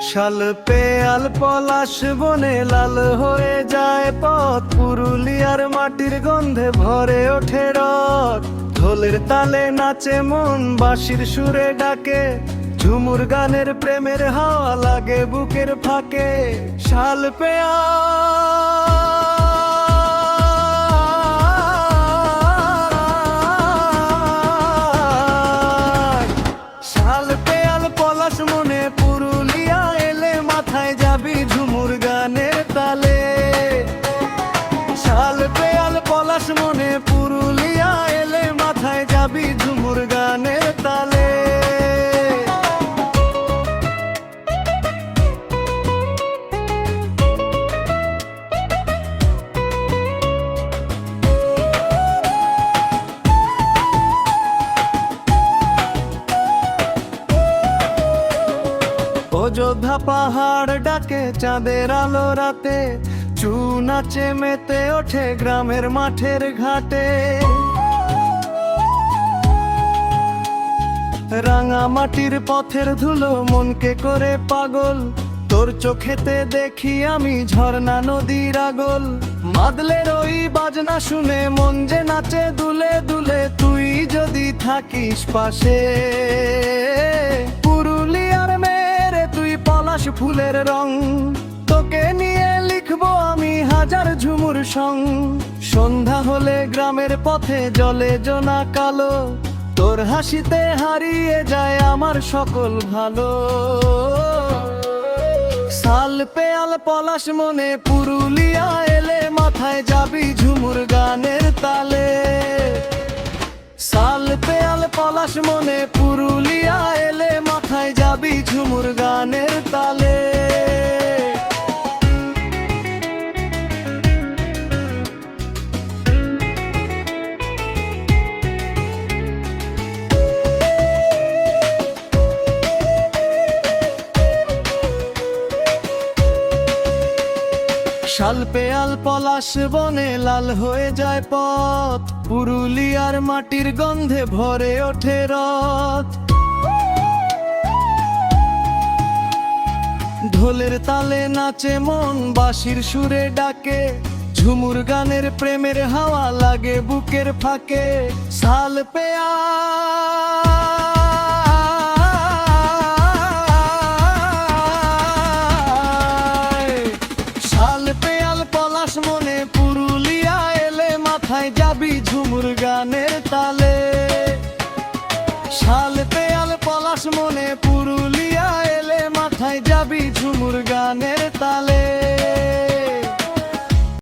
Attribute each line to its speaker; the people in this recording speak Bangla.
Speaker 1: শাল পেয়াল পলাশ বনে লাল হয়ে যায় পথ, পুরুলিয়ার মাটির গন্ধে ভরে ওঠে রথ। ঢোলের তালে নাচে মন, বাঁশির সুরে ডাকে, ঝুমুর গানের প্রেমের হাওয়া লাগে বুকের ফাঁকে। শাল পেয়াল, শাল পেয়াল পলাশ মনে, পুরুলিয়া এলে মাথায় যাবি ঝুমুর গানের তালে। শাল পেয়াল পলাশ মনে, পুরুলিয়া এলে মাথায় যাবি ঝুমুর গানের তালে। অযোধ্যা পাহাড় ডাকে চাঁদের আলো রাতে, চু নাচে মেতে ওঠে গ্রামের মাঠের ঘাটে। রাঙা মাটির পথের ধুলো মনকে করে পাগল, তোর চোখেতে দেখি আমি ঝর্ণা নদীর আগল। মাদলের ওই বাজনা শুনে মন যে নাচে দুলে দুলে, তুই যদি থাকিস পাশে। পুরুলিয়ার মেরে তুই পলাশ ফুলের রং, তোকে নিয়ে লিখবো আমি হাজার ঝুমুর সং। সন্ধ্যা হলে গ্রামের পথে জলে জোনা কালো, তোর হাসিতে হারিয়ে যায় আমার সকল ভালো। শাল পেয়াল পলাশ মনে, পুরুলিয়া এলে মাথায় যাবি ঝুমুর গানের তালে। শাল পেয়াল পলাশ মনে, পুরুলিয়া এলে মাথায় যাবি ঝুমুর গানের তালে। শাল পেয়াল পলাশ বনে লাল হয়ে যায় পথ, পুরুলিয়ার মাটির গন্ধে ভরে ওঠে রথ। ঢোলের তালে নাচে মন, বাঁশির সুরে ডাকে, ঝুমুর গানের প্রেমের হাওয়া লাগে বুকের ফাঁকে। শাল পেয়াল পলাশ মনে, পুরুলিয়া এলে মাথায় যাবি ঝুমুর গানের তালে। শাল পেয়াল পলাশ মনে, পুরুলিয়া এলে মাথায় যাবি ঝুমুর গানের